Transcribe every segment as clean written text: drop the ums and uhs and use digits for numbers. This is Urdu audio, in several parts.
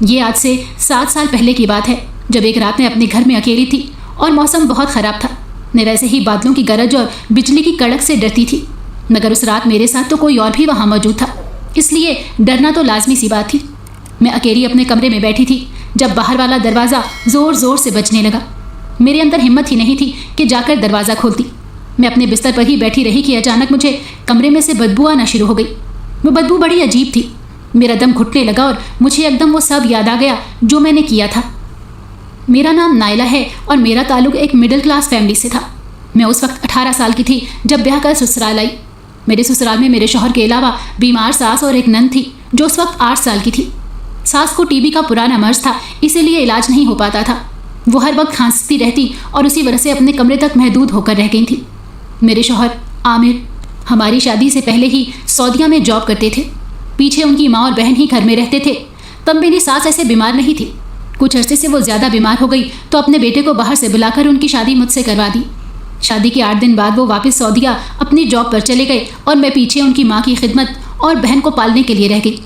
یہ آج سے 7 سال پہلے کی بات ہے، جب ایک رات میں اپنے گھر میں اکیلی تھی اور موسم بہت خراب تھا۔ میں ویسے ہی بادلوں کی گرج اور بجلی کی کڑک سے ڈرتی تھی، مگر اس رات میرے ساتھ تو کوئی اور بھی وہاں موجود تھا، اس لیے ڈرنا تو لازمی سی بات تھی۔ میں اکیلی اپنے کمرے میں بیٹھی تھی جب باہر والا دروازہ زور زور سے بجنے لگا۔ میرے اندر ہمت ہی نہیں تھی کہ جا کر دروازہ کھولتی۔ میں اپنے بستر پر ہی بیٹھی رہی کہ اچانک مجھے کمرے میں سے بدبو آنا شروع ہو گئی۔ وہ بدبو بڑی عجیب تھی۔ میرا دم گھٹنے لگا اور مجھے ایک دم وہ سب یاد آ گیا جو میں نے کیا تھا۔ میرا نام نائلہ ہے اور میرا تعلق ایک مڈل کلاس فیملی سے تھا۔ میں اس وقت 18 سال کی تھی جب بیاہ کر سسرال آئی۔ میرے سسرال میں میرے شوہر کے علاوہ بیمار ساس اور ایک نند تھی جو اس وقت 8 سال کی تھی۔ ساس کو ٹی بی کا پرانا مرض تھا، اسی لیے علاج نہیں ہو پاتا تھا۔ وہ ہر وقت کھانستی رہتی اور اسی وجہ سے اپنے کمرے تک محدود ہو کر رہ گئی تھی۔ میرے شوہر عامر ہماری شادی سے پہلے ہی سعودیہ میں جاب کرتے تھے۔ پیچھے ان کی ماں اور بہن ہی گھر میں رہتے تھے۔ تب میری ساس ایسے بیمار نہیں تھی۔ کچھ عرصے سے وہ زیادہ بیمار ہو گئی تو اپنے بیٹے کو باہر سے بلا کر ان کی شادی مجھ سے کروا دی۔ شادی کے 8 دن بعد وہ واپس سعودیہ اپنی جاب پر چلے گئے اور میں پیچھے ان کی ماں کی خدمت اور بہن کو پالنے کے لیے رہ گئی۔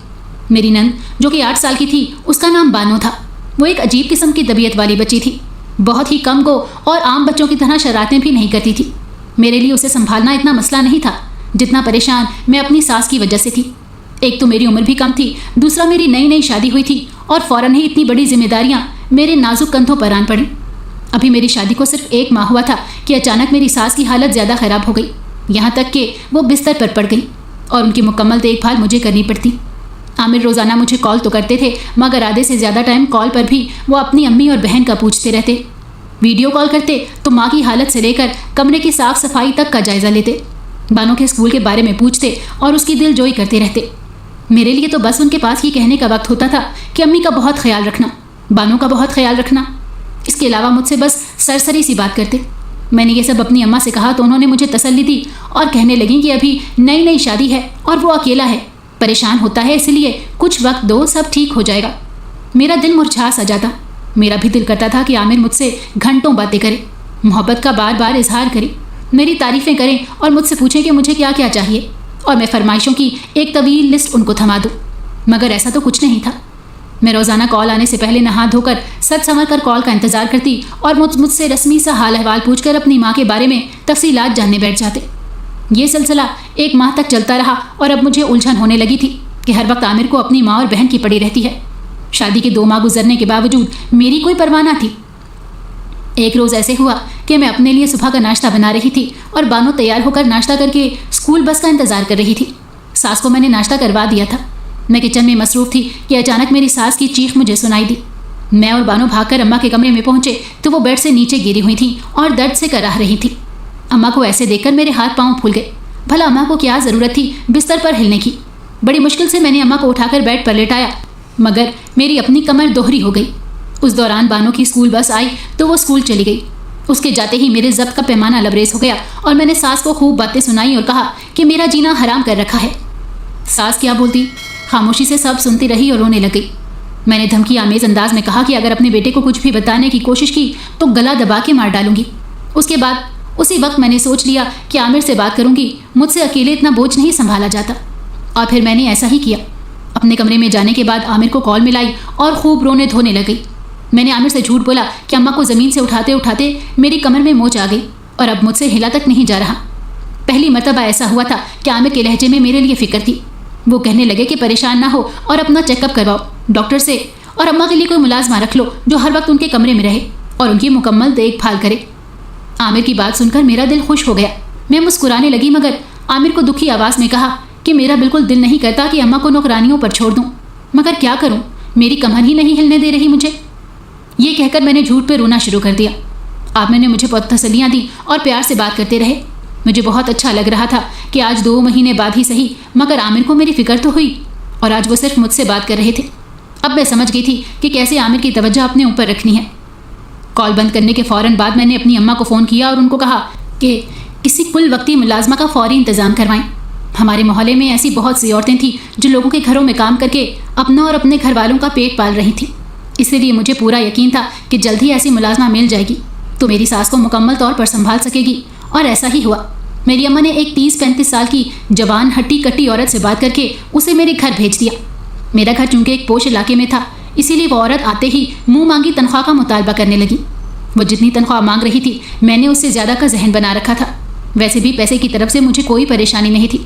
میری نند جو کہ 8 سال کی تھی، اس کا نام بانو تھا۔ وہ ایک عجیب قسم کی طبیعت والی بچی تھی، بہت ہی کم گو اور عام بچوں کی طرح شرارتیں بھی نہیں کرتی تھی۔ میرے لیے اسے سنبھالنا اتنا مسئلہ نہیں تھا جتنا پریشان میں اپنی ساس کی وجہ سے تھی۔ ایک تو میری عمر بھی کم تھی، دوسرا میری نئی شادی ہوئی تھی اور فوراً ہی اتنی بڑی ذمہ داریاں میرے نازک کندھوں پر آن پڑیں۔ ابھی میری شادی کو صرف 1 ماہ ہوا تھا کہ اچانک میری ساس کی حالت زیادہ خراب ہو گئی، یہاں تک کہ وہ بستر پر پڑ گئی اور ان کی مکمل دیکھ بھال مجھے کرنی پڑتی۔ عامر روزانہ مجھے کال تو کرتے تھے، مگر آدھے سے زیادہ ٹائم کال پر بھی وہ اپنی امی اور بہن کا پوچھتے رہتے۔ ویڈیو کال کرتے تو ماں کی حالت سے لے کر کمرے کی صاف صفائی تک کا جائزہ لیتے، بانو کے اسکول کے بارے میں پوچھتے اور اس کی دل جوئی کرتے رہتے۔ میرے لیے تو بس ان کے پاس یہ کہنے کا وقت ہوتا تھا کہ امی کا بہت خیال رکھنا، بانو کا بہت خیال رکھنا۔ اس کے علاوہ مجھ سے بس سرسری سی بات کرتے۔ میں نے یہ سب اپنی اماں سے کہا تو انہوں نے مجھے تسلی دی اور کہنے لگیں کہ ابھی نئی شادی ہے اور وہ اکیلا ہے، پریشان ہوتا ہے، اس لیے کچھ وقت دو، سب ٹھیک ہو جائے گا۔ میرا دل مرجھا سا جاتا۔ میرا بھی دل کرتا تھا کہ عامر مجھ سے گھنٹوں باتیں کرے، محبت کا بار بار اظہار کرے، میری تعریفیں کریں اور مجھ سے پوچھیں کہ مجھے کیا کیا چاہیے، اور میں فرمائشوں کی ایک طویل لسٹ ان کو تھما دوں، مگر ایسا تو کچھ نہیں تھا۔ میں روزانہ کال آنے سے پہلے نہا دھو کر سج سنور کر کال کا انتظار کرتی اور مجھ سے رسمی سا حال احوال پوچھ کر اپنی ماں کے بارے میں تفصیلات جاننے بیٹھ جاتے۔ یہ سلسلہ 1 ماہ تک چلتا رہا اور اب مجھے الجھن ہونے لگی تھی کہ ہر وقت عامر کو اپنی ماں اور بہن کی پڑی رہتی ہے۔ شادی کے 2 ماہ گزرنے کے باوجود میری کوئی پرواہ نہ تھی۔ ایک روز ایسے ہوا کہ میں اپنے لیے صبح کا ناشتہ بنا رہی تھی اور بانو تیار ہو کر ناشتہ کر کے اسکول بس کا انتظار کر رہی تھی۔ ساس کو میں نے ناشتہ کروا دیا تھا۔ میں کچن میں مصروف تھی کہ اچانک میری ساس کی چیخ مجھے سنائی دی۔ میں اور بانو بھاگ کر اماں کے کمرے میں پہنچے تو وہ بیڈ سے نیچے گری ہوئی تھیں اور درد سے کراہ رہی تھیں۔ اماں کو ایسے دیکھ کر میرے ہاتھ پاؤں پھول گئے۔ بھلا اماں کو کیا ضرورت تھی بستر پر ہلنے کی؟ بڑی مشکل سے میں نے اماں کو اٹھا کر بیڈ پر لٹایا، مگر میری اپنی کمر دوہری ہو گئی۔ اس دوران بانو کی اسکول بس آئی تو وہ اسکول چلی گئی۔ اس کے جاتے ہی میرے ضبط کا پیمانہ لبریز ہو گیا اور میں نے ساس کو خوب باتیں سنائی اور کہا کہ میرا جینا حرام کر رکھا ہے۔ ساس کیا بولتی، خاموشی سے سب سنتی رہی اور رونے لگی۔ میں نے دھمکی آمیز انداز میں کہا کہ اگر اپنے بیٹے کو کچھ بھی بتانے کی کوشش کی تو گلا دبا کے مار ڈالوں گی۔ اس کے بعد اسی وقت میں نے سوچ لیا کہ عامر سے بات کروں گی، مجھ سے اکیلے اتنا بوجھ نہیں سنبھالا جاتا، اور پھر میں نے ایسا ہی کیا۔ اپنے کمرے میں جانے کے بعد عامر کو کال ملائی اور خوب رونے دھونے لگی۔ میں نے عامر سے جھوٹ بولا کہ اماں کو زمین سے اٹھاتے اٹھاتے میری کمر میں موچ آ گئی اور اب مجھ سے ہلا تک نہیں جا رہا۔ پہلی مرتبہ ایسا ہوا تھا کہ عامر کے لہجے میں میرے لیے فکر تھی۔ وہ کہنے لگے کہ پریشان نہ ہو اور اپنا چیک اپ کرواؤ ڈاکٹر سے، اور اماں کے لیے کوئی ملازمہ رکھ لو جو ہر وقت ان کے کمرے میں رہے اور ان کی مکمل دیکھ بھال کرے۔ عامر کی بات سن کر میرا دل خوش ہو گیا۔ میں مسکرانے لگی مگر عامر کو دکھی آواز میں کہا کہ میرا بالکل دل نہیں کرتا کہ اماں کو نوکرانیوں پر چھوڑ دوں، مگر کیا کروں، میری کمر ہی نہیں ہلنے دے رہی مجھے۔ یہ کہہ کر میں نے جھوٹ پہ رونا شروع کر دیا۔ عامر نے مجھے بہت تسلیاں دی اور پیار سے بات کرتے رہے۔ مجھے بہت اچھا لگ رہا تھا کہ آج 2 مہینے بعد ہی صحیح، مگر عامر کو میری فکر تو ہوئی اور آج وہ صرف مجھ سے بات کر رہے تھے۔ اب میں سمجھ گئی تھی کہ کیسے عامر کی توجہ اپنے اوپر رکھنی ہے۔ کال بند کرنے کے فوراً بعد میں نے اپنی اماں کو فون کیا اور ان کو کہا کہ کسی کل وقتی ملازمہ کا فوری انتظام کروائیں۔ ہمارے محلے میں ایسی بہت سی عورتیں تھیں جو لوگوں کے گھروں میں کام کر کے اپنا اور اپنے گھر والوں کا پیٹ پال رہی تھیں، اسی لیے مجھے پورا یقین تھا کہ جلد ہی ایسی ملازمہ مل جائے گی تو میری ساس کو مکمل طور پر سنبھال سکے گی، اور ایسا ہی ہوا۔ میری اماں نے ایک 30-35 سال کی جوان ہٹی کٹی عورت سے بات کر کے اسے میرے گھر بھیج دیا۔ میرا گھر چونکہ ایک پوش علاقے میں تھا، اسی لیے وہ عورت آتے ہی منہ مانگی تنخواہ کا مطالبہ کرنے لگی۔ وہ جتنی تنخواہ مانگ رہی تھی میں نے اس سے زیادہ کا ذہن بنا رکھا تھا۔ ویسے بھی پیسے کی طرف سے مجھے کوئی پریشانی نہیں تھی،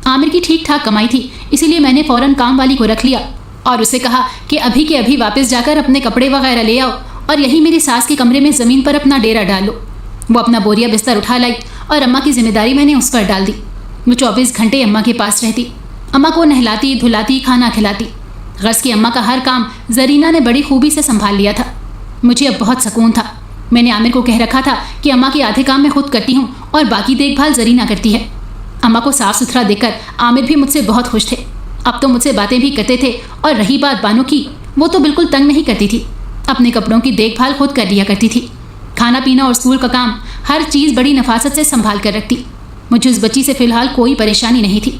عامر کی ٹھیک ٹھاک کمائی تھی، اسی لیے میں نے فوراً کام والی کو رکھ لیا اور اسے کہا کہ ابھی کے ابھی واپس جا کر اپنے کپڑے وغیرہ لے آؤ اور یہی میری ساس کے کمرے میں زمین پر اپنا ڈیرا ڈال لو۔ وہ اپنا بوریا بستر اٹھا لائی اور اماں کی ذمہ داری میں نے اس پر ڈال دی۔ وہ 24 گھنٹے اماں کے پاس رہتی، اماں کو نہلاتی دھلاتی کھانا کھلاتی۔ غرض کی اماں کا ہر کام زرینہ نے بڑی خوبی سے سنبھال لیا تھا۔ مجھے اب بہت سکون تھا۔ میں نے عامر کو کہہ رکھا تھا کہ اماں کے آدھے کام میں خود کرتی ہوں اور باقی دیکھ بھال زرینہ کرتی ہے۔ اماں کو صاف ستھرا دیکھ کر عامر بھی مجھ سے بہت خوش تھے۔ اب تو مجھ سے باتیں بھی کرتے تھے، اور رہی بات بانو کی، وہ تو بالکل تنگ نہیں کرتی تھی، اپنے کپڑوں کی دیکھ بھال خود کر لیا کرتی تھی۔ کھانا پینا اور اسکول کا کام ہر چیز بڑی نفاست سے سنبھال کر رکھتی۔ مجھے اس بچی سے فی الحال کوئی پریشانی نہیں تھی۔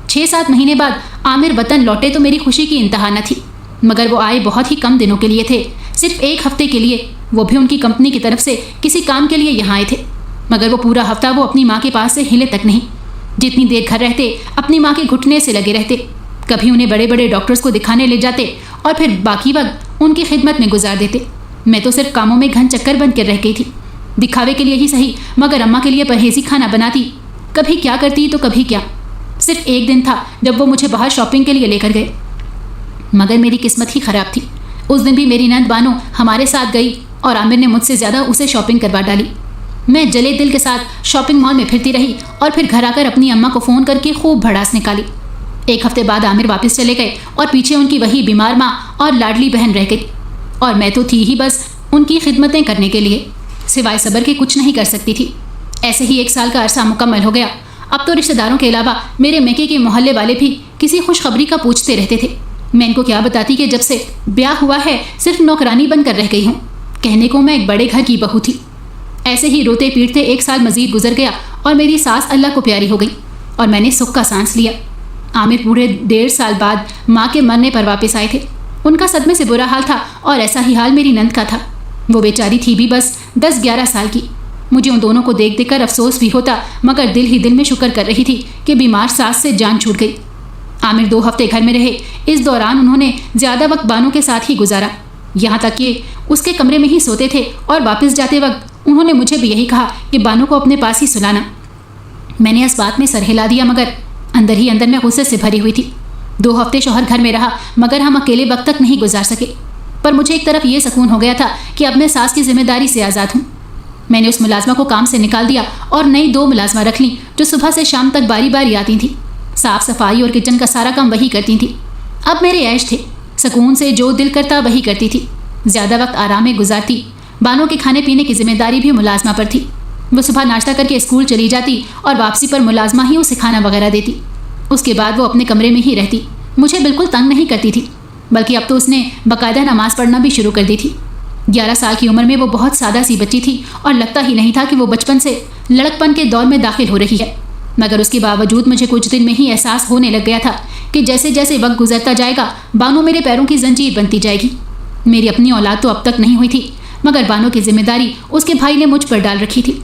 6-7 مہینے بعد عامر وطن لوٹے تو میری خوشی کی انتہا نہ تھی، مگر وہ آئے بہت ہی کم دنوں کے لیے تھے، صرف 1 ہفتے کے لیے، وہ بھی ان کی کمپنی کی طرف سے کسی کام کے لیے یہاں آئے تھے۔ مگر وہ پورا ہفتہ وہ اپنی ماں کے پاس سے ہلے تک نہیں۔ جتنی دیر گھر رہتے اپنی ماں کے گھٹنے سے لگے رہتے، کبھی انہیں بڑے بڑے ڈاکٹرز کو دکھانے لے جاتے اور پھر باقی وقت ان کی خدمت میں گزار دیتے۔ میں تو صرف کاموں میں گھن چکر بن کر رہ گئی تھی، دکھاوے کے لیے ہی صحیح، مگر اماں کے لیے پرہیزی کھانا بناتی، کبھی کیا کرتی تو کبھی کیا۔ صرف ایک دن تھا جب وہ مجھے باہر شاپنگ کے لیے لے کر گئے، مگر میری قسمت ہی خراب تھی۔ اس دن بھی میری نند بانو ہمارے ساتھ گئی اور عامر نے مجھ سے زیادہ اسے شاپنگ کروا ڈالی۔ میں جلے دل کے ساتھ شاپنگ مال میں پھرتی رہی اور پھر گھر آ کر اپنی اماں کو فون کر کے خوب بھڑاس نکالی۔ 1 ہفتے بعد عامر واپس چلے گئے اور پیچھے ان کی وہی بیمار ماں اور لاڈلی بہن رہ گئی، اور میں تو تھی ہی بس ان کی خدمتیں کرنے کے لیے، سوائے صبر کے کچھ نہیں کر سکتی تھی۔ ایسے ہی 1 سال کا عرصہ مکمل ہو گیا۔ اب تو رشتہ داروں کے علاوہ میرے میکے کے محلے والے بھی کسی خوشخبری کا پوچھتے رہتے تھے۔ میں ان کو کیا بتاتی کہ جب سے بیاہ ہوا ہے صرف نوکرانی بن کر رہ گئی ہوں، کہنے کو میں ایک بڑے گھر کی بہو تھی۔ ایسے ہی روتے پیٹتے 1 سال مزید گزر گیا اور میری ساس اللہ کو پیاری ہو گئی اور میں نے سکھ کا سانس لیا۔ عامر پورے 1.5 سال بعد ماں کے مرنے پر واپس آئے تھے۔ ان کا صدمے سے برا حال تھا اور ایسا ہی حال میری نند کا تھا۔ وہ بیچاری تھی بھی بس 10-11 سال کی۔ مجھے ان دونوں کو دیکھ دیکھ کر افسوس بھی ہوتا، مگر دل ہی دل میں شکر کر رہی تھی کہ بیمار ساس سے جان چھوٹ گئی۔ عامر 2 ہفتے گھر میں رہے۔ اس دوران انہوں نے زیادہ وقت بانو کے ساتھ ہی گزارا، یہاں تک کہ اس کے کمرے میں ہی سوتے تھے، اور واپس جاتے وقت انہوں نے مجھے بھی یہی کہا کہ بانو کو اپنے پاس ہی سلانا۔ میں نے اس بات میں سر ہلا دیا، مگر اندر ہی اندر میں غصے سے بھری ہوئی تھی۔ 2 ہفتے شوہر گھر میں رہا، مگر ہم اکیلے وقت تک نہیں گزار سکے۔ پر مجھے ایک طرف یہ سکون ہو گیا تھا کہ اب میں ساس کی ذمہ داری سے آزاد ہوں۔ میں نے اس ملازمہ کو کام سے نکال دیا اور نئی 2 ملازمہ رکھ لیں جو صبح سے شام تک باری باری آتی تھیں۔ صاف صفائی اور کچن کا سارا کام وہی کرتی تھیں۔ اب میرے عیش تھے، سکون سے جو دل کرتا وہی کرتی تھی، زیادہ وقت آرام میں گزارتی۔ بانو کے کھانے پینے کی ذمہ داری بھی ملازمہ پر تھی۔ وہ صبح ناشتہ کر کے اسکول چلی جاتی اور واپسی پر ملازمہ ہی اسے کھانا وغیرہ دیتی۔ اس کے بعد وہ اپنے کمرے میں ہی رہتی، مجھے بالکل تنگ نہیں کرتی تھی، بلکہ اب تو اس نے باقاعدہ نماز پڑھنا بھی شروع کر دی تھی۔ 11 سال کی عمر میں وہ بہت سادہ سی بچی تھی اور لگتا ہی نہیں تھا کہ وہ بچپن سے لڑکپن کے دور میں داخل ہو رہی ہے، مگر اس کے باوجود مجھے کچھ دن میں ہی احساس ہونے لگ گیا تھا کہ جیسے جیسے وقت گزرتا جائے گا بانو میرے پیروں کی زنجیر بنتی جائے گی۔ میری اپنی اولاد تو اب تک نہیں ہوئی تھی، مگر بانو کی ذمہ داری اس کے بھائی نے مجھ پر ڈال رکھی تھی۔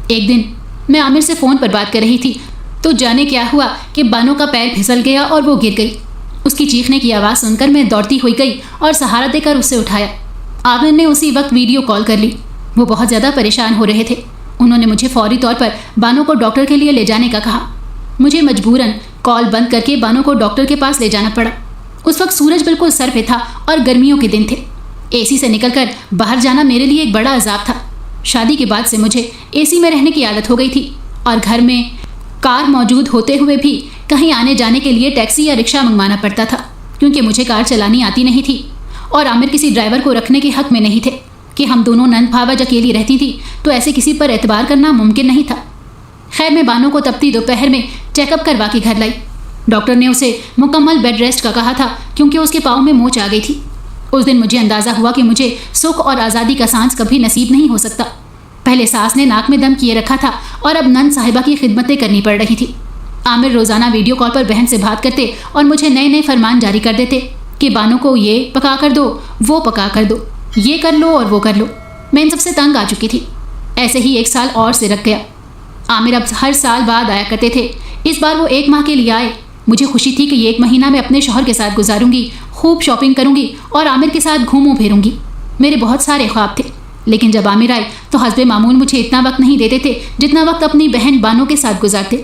ایک دن میں عامر سے فون پر بات کر رہی تھی تو جانے کیا ہوا کہ بانو کا پیر پھسل گیا اور وہ گر گئی۔ اس کی چیخنے کی آواز سن کر میں دوڑتی ہوئی گئی اور سہارا دے کر اسے اٹھایا۔ عامر نے اسی وقت ویڈیو کال کر لی۔ وہ بہت زیادہ پریشان ہو رہے تھے۔ انہوں نے مجھے فوری طور پر بانو کو ڈاکٹر کے لیے لے جانے کا کہا۔ مجھے مجبوراً کال بند کر کے بانو کو ڈاکٹر کے پاس لے جانا پڑا۔ اس وقت سورج بالکل سر پہ تھا اور گرمیوں کے دن تھے۔ اے سی سے نکل کر باہر جانا میرے لیے ایک بڑا عذاب تھا۔ شادی کے بعد سے مجھے اے سی میں رہنے کی عادت ہو گئی تھی اور گھر میں کار موجود ہوتے ہوئے بھی کہیں آنے جانے کے لیے ٹیکسی یا رکشہ منگوانا پڑتا تھا، کیونکہ مجھے کار چلانی آتی نہیں تھی اور عامر کسی ڈرائیور کو رکھنے کے حق میں نہیں تھے کہ ہم دونوں نند بھاوج اکیلی رہتی تھی تو ایسے کسی پر اعتبار کرنا ممکن نہیں تھا۔ خیر میں بانو کو تپتی دوپہر میں چیک اپ کروا کے گھر لائی۔ ڈاکٹر نے اسے مکمل بیڈ ریسٹ کا کہا تھا کیونکہ اس کے پاؤں میں موچ آ گئی تھی۔ اس دن مجھے اندازہ ہوا کہ مجھے سکھ اور آزادی کا سانس کبھی نصیب نہیں ہو سکتا۔ پہلے ساس نے ناک میں دم کیے رکھا تھا اور اب نند صاحبہ کی خدمتیں کرنی پڑ رہی تھی۔ عامر روزانہ ویڈیو کال پر بہن سے بات کرتے اور مجھے نئے نئے فرمان جاری کر دیتے کہ بانو کو یہ پکا کر دو، وہ پکا کر دو، یہ کر لو اور وہ کر لو۔ میں ان سب سے تنگ آ چکی تھی۔ ایسے ہی 1 سال اور سے رکھ گیا۔ عامر اب ہر سال بعد آیا کرتے تھے۔ اس بار وہ 1 ماہ کے لیے آئے۔ مجھے خوشی تھی کہ یہ 1 مہینہ میں اپنے شوہر کے ساتھ گزاروں گی، خوب شاپنگ کروں گی اور عامر کے ساتھ گھوموں پھروں گی۔ میرے بہت سارے خواب تھے، لیکن جب عامر آئے تو حسب معمول مجھے اتنا وقت نہیں دیتے تھے جتنا وقت اپنی بہن بانو کے ساتھ گزارتے۔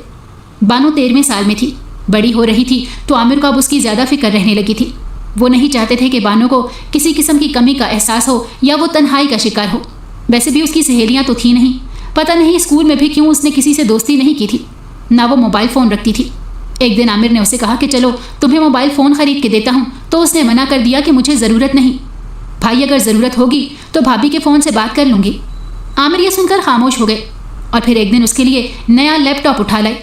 بانو 13ویں سال میں تھی، بڑی ہو رہی تھی تو عامر کو اب اس کی زیادہ فکر رہنے لگی تھی۔ وہ نہیں چاہتے تھے کہ بانو کو کسی قسم کی کمی کا احساس ہو یا وہ تنہائی کا شکار ہو۔ ویسے بھی اس کی سہیلیاں تو تھیں نہیں، پتہ نہیں اسکول میں بھی کیوں اس نے کسی سے دوستی نہیں کی تھی، نہ وہ موبائل فون رکھتی تھی۔ ایک دن عامر نے اسے کہا کہ چلو تمہیں موبائل فون خرید کے دیتا ہوں، تو اس نے منع کر دیا کہ مجھے ضرورت نہیں بھائی، اگر ضرورت ہوگی تو بھابھی کے فون سے بات کر لوں گی۔ عامر یہ سن کر خاموش ہو گئے اور پھر ایک دن اس کے لیے نیا لیپ ٹاپ اٹھا لائے۔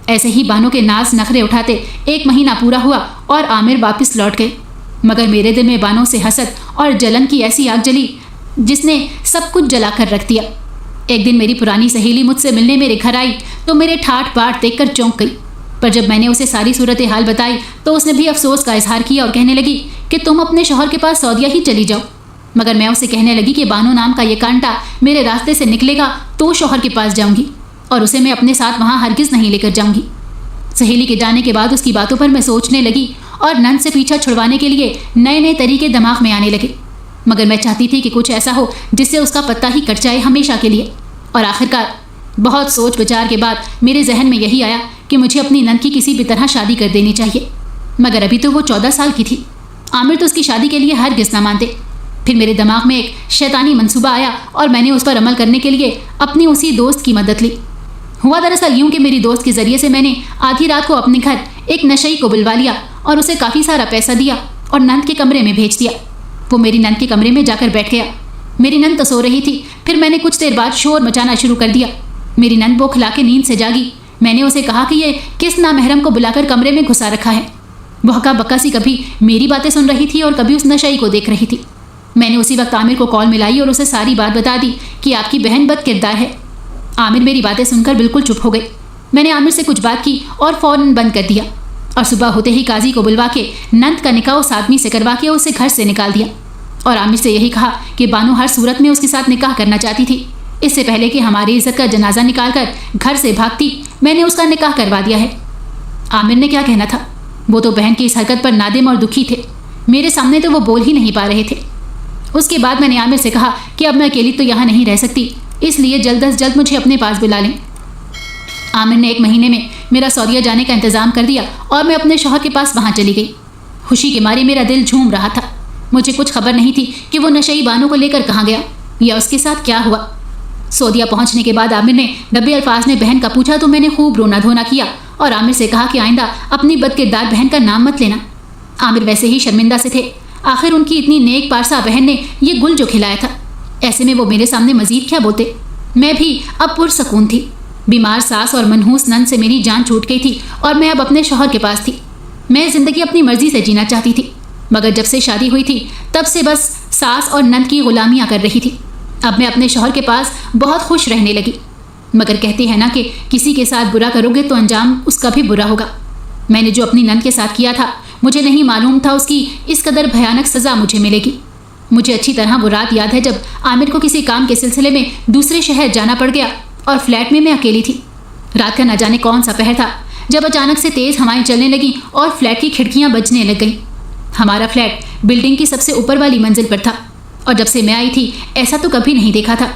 ایسے ہی بانو کے ناز نخرے اٹھاتے 1 مہینہ پورا ہوا اور عامر واپس لوٹ گئے، مگر میرے دل میں بانو سے حسد اور جلن کی ایسی آگ جلی جس نے سب کچھ جلا کر رکھ دیا۔ ایک دن میری پرانی سہیلی مجھ سے ملنے میرے گھر آئی تو میرے ٹھاٹ باٹ دیکھ کر چونک گئی، پر جب میں نے اسے ساری صورتحال بتائی تو اس نے بھی افسوس کا اظہار کیا اور کہنے لگی کہ تم اپنے شوہر کے پاس سعودیہ ہی چلی جاؤ۔ مگر میں اسے کہنے لگی کہ بانو نام کا یہ کانٹا میرے راستے سے نکلے گا تو شوہر کے پاس جاؤں گی اور اسے میں اپنے ساتھ وہاں ہرگز نہیں لے کر جاؤں گی۔ سہیلی کے جانے کے بعد اس کی باتوں پر میں سوچنے لگی اور نند سے پیچھا چھڑوانے کے لیے نئے نئے طریقے دماغ میں آنے لگے، مگر میں چاہتی تھی کہ کچھ ایسا ہو جس سے اس کا پتہ ہی کٹ جائے ہمیشہ کے لیے۔ اور آخرکار بہت سوچ بچار کے بعد میرے ذہن میں یہی آیا کہ مجھے اپنی نند کی کسی بھی طرح شادی کر دینی چاہیے، مگر ابھی تو وہ 14 سال کی تھی۔ عامر تو اس کی شادی کے لیے ہرگز نہ مانتے۔ پھر میرے دماغ میں ایک شیطانی منصوبہ آیا اور میں نے اس پر عمل کرنے کے لیے اپنی اسی دوست کی مدد لی۔ ہوا دراصل یوں کہ میری دوست کے ذریعے سے میں نے آدھی رات کو اپنے گھر ایک نشئی کو بلوا لیا اور اسے کافی سارا پیسہ دیا اور نند کے کمرے میں بھیج دیا۔ وہ میری نند کے کمرے میں جا کر بیٹھ گیا۔ میری نند تو سو رہی تھی، پھر میں نے کچھ دیر بعد شور مچانا شروع کر دیا۔ میری نند بوکھلا کے نیند سے جاگی۔ میں نے اسے کہا کہ یہ کس نامحرم کو بلا کر کمرے میں گھسا رکھا ہے۔ وہ ہکا بکا سی کبھی میری باتیں سن رہی تھی اور کبھی اس نشئی کو دیکھ رہی تھی۔ میں نے اسی وقت عامر کو کال ملائی اور اسے ساری بات بتا دی کہ آپ کی بہن بد کردار ہے۔ عامر میری باتیں سن کر بالکل چپ ہو گئے۔ میں نے عامر سے کچھ بات کی اور فوراً بند کر دیا اور صبح ہوتے ہی قاضی کو بلوا کے نند کا نکاح اس آدمی سے کروا کے اسے گھر سے نکال دیا اور عامر سے یہی کہا کہ بانو ہر صورت میں اس کے ساتھ نکاح کرنا چاہتی تھی۔ اس سے پہلے کہ ہماری عزت کا جنازہ نکال کر گھر سے بھاگتی، میں نے اس کا نکاح کروا دیا ہے۔ عامر نے کیا کہنا تھا، وہ تو بہن کی اس حرکت پر نادم اور دکھی تھے۔ میرے سامنے تو وہ بول ہی نہیں پا رہے تھے۔ اس کے بعد میں نے عامر سے کہا کہ اب میں اکیلی تو یہاں نہیں رہ سکتی، اس لیے جلد از جلد مجھے اپنے پاس بلا لیں۔ عامر نے 1 مہینے میں میرا سعودیہ جانے کا انتظام کر دیا اور میں اپنے شوہر کے پاس وہاں چلی گئی۔ خوشی کے مارے میرا دل جھوم رہا تھا۔ مجھے کچھ خبر نہیں تھی کہ وہ نشئی بانو کو لے کر کہاں گیا یا اس کے ساتھ کیا ہوا۔ سعودیہ پہنچنے کے بعد عامر نے دبے الفاظ میں بہن کا پوچھا تو میں نے خوب رونا دھونا کیا اور عامر سے کہا کہ آئندہ اپنی بد کردار بہن کا نام مت لینا۔ عامر ویسے ہی شرمندہ سے تھے، آخر ان کی اتنی نیک پارسا بہن نے یہ گل جو کھلایا تھا، ایسے میں وہ میرے سامنے مزید کیا بولتے۔ میں بھی اب پرسکون تھی۔ بیمار ساس اور منحوس نند سے میری جان چھوٹ گئی تھی اور میں اب اپنے شوہر کے پاس تھی۔ میں زندگی اپنی مرضی سے جینا چاہتی تھی، مگر جب سے شادی ہوئی تھی تب سے بس ساس اور نند کی غلامیاں کر رہی تھی۔ اب میں اپنے شوہر کے پاس بہت خوش رہنے لگی، مگر کہتے ہیں نا کہ کسی کے ساتھ برا کرو گے تو انجام اس کا بھی برا ہوگا۔ میں نے جو اپنی نند کے ساتھ کیا تھا، مجھے نہیں معلوم تھا اس کی اس قدر بھیانک سزا مجھے ملے گی۔ مجھے اچھی طرح وہ رات یاد ہے جب عامر کو کسی کام کے سلسلے میں دوسرے شہر جانا پڑ گیا اور فلیٹ میں اکیلی تھی۔ رات کا نہ جانے کون سا پہر تھا جب اچانک سے تیز ہوائیں چلنے لگیں اور فلیٹ کی کھڑکیاں بجنے لگ گئیں۔ ہمارا فلیٹ بلڈنگ کی سب سے اوپر والی منزل پر تھا اور جب سے میں آئی تھی ایسا تو کبھی نہیں دیکھا تھا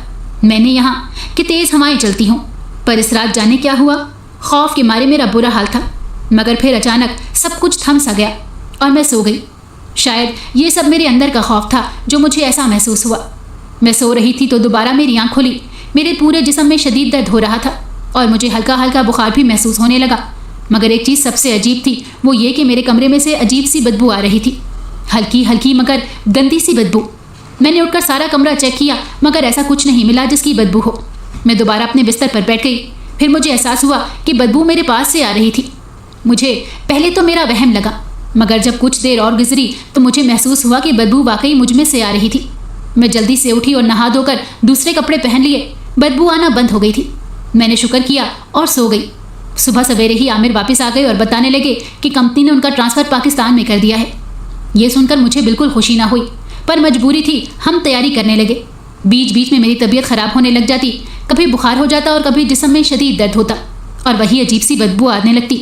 میں نے یہاں کہ تیز ہوائیں چلتی ہوں۔ پر اس رات جانے کیا ہوا، خوف کے مارے میرا برا حال تھا، مگر پھر اچانک سب کچھ تھم سا گیا اور میں سو گئی۔ شاید یہ سب میرے اندر کا خوف تھا جو مجھے ایسا محسوس ہوا۔ میں سو رہی تھی تو دوبارہ میری آنکھ کھلی۔ میرے پورے جسم میں شدید درد ہو رہا تھا اور مجھے ہلکا ہلکا بخار بھی محسوس ہونے لگا، مگر ایک چیز سب سے عجیب تھی، وہ یہ کہ میرے کمرے میں سے عجیب سی بدبو آ رہی تھی، ہلکی ہلکی مگر گندی سی بدبو۔ میں نے اٹھ کر سارا کمرہ چیک کیا مگر ایسا کچھ نہیں ملا جس کی بدبو ہو۔ میں دوبارہ اپنے بستر پر بیٹھ گئی۔ پھر مجھے احساس ہوا کہ بدبو میرے پاس سے آ رہی تھی۔ مجھے پہلے تو میرا وہم لگا، مگر جب کچھ دیر اور گزری تو مجھے محسوس ہوا کہ بدبو واقعی مجھ میں سے آ رہی تھی۔ میں جلدی سے اٹھی اور نہا دھو کر دوسرے کپڑے پہن لیے۔ بدبو آنا بند ہو گئی تھی۔ میں نے شکر کیا اور سو گئی۔ صبح سویرے ہی عامر واپس آ گئے اور بتانے لگے کہ کمپنی نے ان کا ٹرانسفر پاکستان میں کر دیا ہے۔ یہ سن کر مجھے بالکل خوشی نہ ہوئی، پر مجبوری تھی، ہم تیاری کرنے لگے۔ بیچ بیچ میں میری طبیعت خراب ہونے لگ جاتی، کبھی بخار ہو جاتا اور کبھی جسم میں شدید درد ہوتا اور وہی عجیب سی بدبو آنے لگتی۔